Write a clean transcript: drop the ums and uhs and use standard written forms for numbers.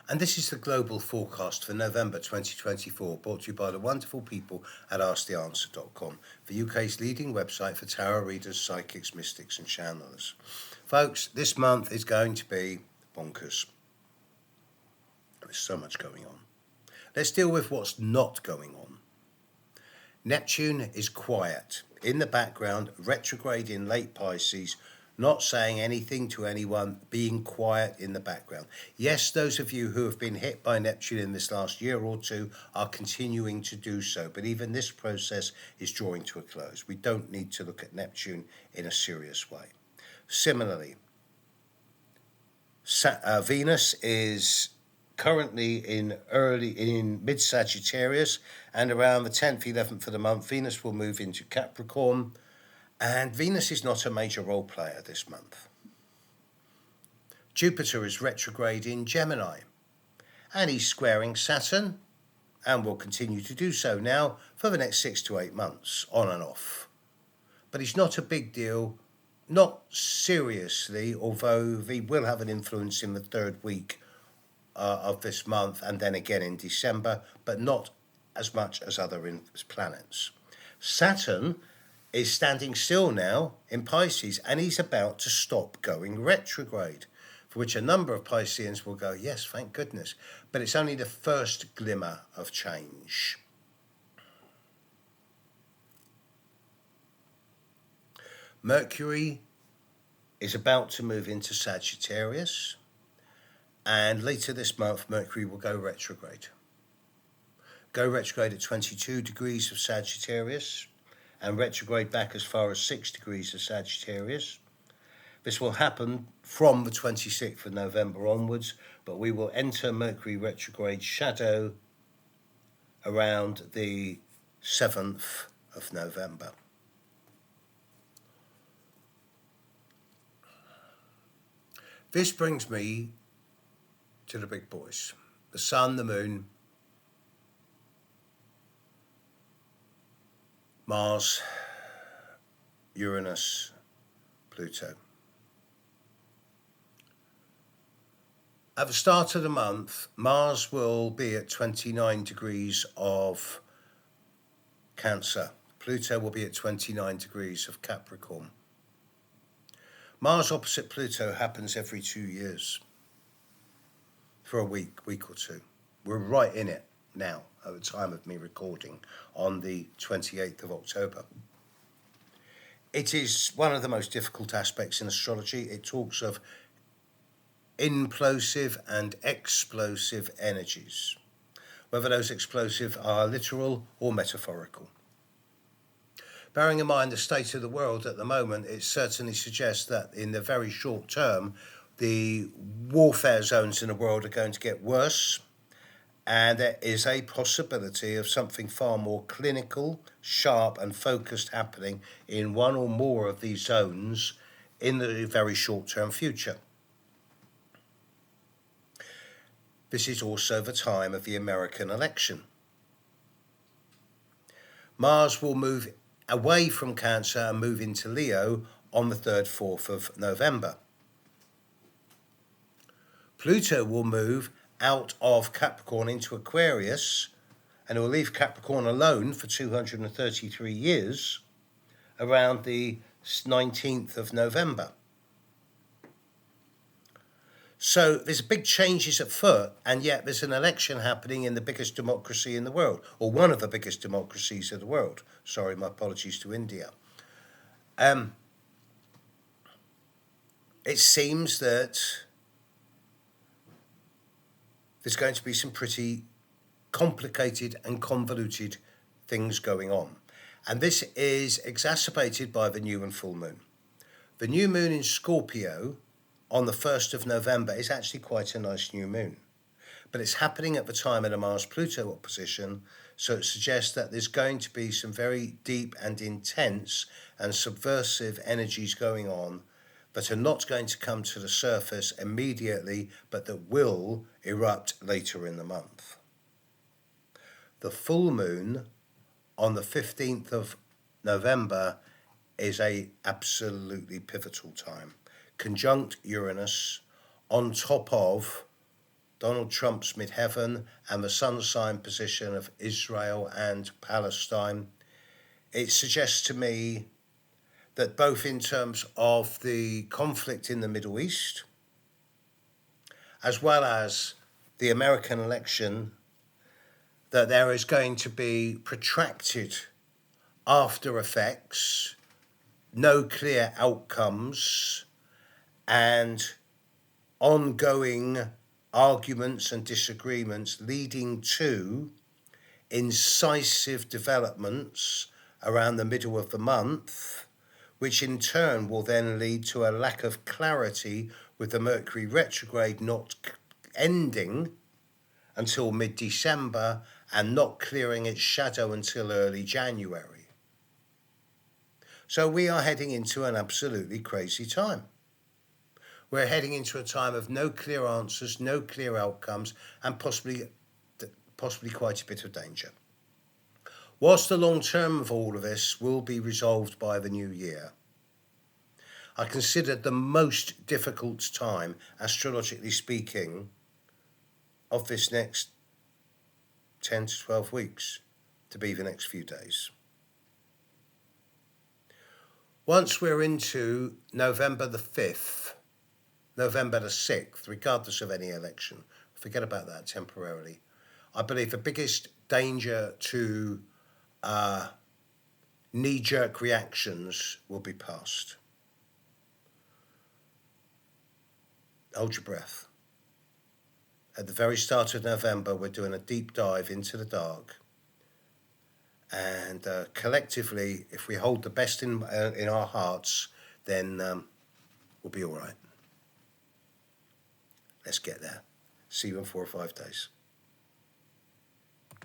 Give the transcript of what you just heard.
And this is the global forecast for November 2024, brought to you by the wonderful people at AskTheAnswer.com, the UK's leading website for tarot readers, psychics, mystics and channelers. Folks, this month is going to be bonkers. There's so much going on. Let's deal with what's not going on. Neptune is quiet, in the background, retrograde in late Pisces, not saying anything to anyone, being quiet in the background. Yes, those of you who have been hit by Neptune in this last year or two are continuing to do so, but even this process is drawing to a close. We don't need to look at Neptune in a serious way. Similarly, Venus is currently in mid-Sagittarius, and around the 10th, 11th of the month, Venus will move into Capricorn, and Venus is not a major role player this month. Jupiter is retrograde in Gemini, and he's squaring Saturn, and will continue to do so now for the next 6 to 8 months, on and off. But he's not a big deal, not seriously, although he will have an influence in the third week of this month and then again in December, but not as much as other planets. Saturn is standing still now in Pisces, and he's about to stop going retrograde, for which a number of Pisceans will go, yes, thank goodness, but it's only the first glimmer of change. Mercury is about to move into Sagittarius, and later this month, Mercury will go retrograde. Go retrograde at 22 degrees of Sagittarius, and retrograde back as far as 6 degrees of Sagittarius. This will happen from the 26th of November onwards, but we will enter Mercury retrograde shadow around the 7th of November. This brings me to the big boys, the Sun, the Moon, Mars, Uranus, Pluto. At the start of the month, Mars will be at 29 degrees of Cancer. Pluto will be at 29 degrees of Capricorn. Mars opposite Pluto happens every 2 years. For a week or two. We're right in it now at the time of me recording on the 28th of October. It is one of the most difficult aspects in astrology. It talks of implosive and explosive energies, whether those explosive are literal or metaphorical. Bearing in mind the state of the world at the moment, it certainly suggests that in the very short term, the warfare zones in the world are going to get worse, and there is a possibility of something far more clinical, sharp and focused happening in one or more of these zones in the very short-term future. This is also the time of the American election. Mars will move away from Cancer and move into Leo on the 3rd, 4th of November. Pluto will move out of Capricorn into Aquarius, and it will leave Capricorn alone for 233 years around the 19th of November. So there's big changes afoot, and yet there's an election happening in the biggest democracy in the world, or one of the biggest democracies of the world. Sorry, my apologies to India. It seems that there's going to be some pretty complicated and convoluted things going on. And this is exacerbated by the new and full moon. The new moon in Scorpio on the 1st of November is actually quite a nice new moon. But it's happening at the time of the Mars-Pluto opposition, so it suggests that there's going to be some very deep and intense and subversive energies going on that are not going to come to the surface immediately, but that will erupt later in the month. The full moon on the 15th of November is a absolutely pivotal time. Conjunct Uranus on top of Donald Trump's midheaven, and the sun sign position of Israel and Palestine, it suggests to me that both in terms of the conflict in the Middle East, as well as the American election, that there is going to be protracted after effects, no clear outcomes, and ongoing arguments and disagreements leading to incisive developments around the middle of the month, which in turn will then lead to a lack of clarity with the Mercury retrograde not ending until mid-December and not clearing its shadow until early January. So we are heading into an absolutely crazy time. We're heading into a time of no clear answers, no clear outcomes, and possibly quite a bit of danger. Whilst the long term of all of this will be resolved by the new year, I consider the most difficult time, astrologically speaking, of this next 10 to 12 weeks to be the next few days. Once we're into November the 5th, November the 6th, regardless of any election, forget about that temporarily. I believe the biggest danger to knee-jerk reactions will be past. Hold your breath. At the very start of November, we're doing a deep dive into the dark. And collectively, if we hold the best in our hearts, then we'll be all right. Let's get there. See you in 4 or 5 days.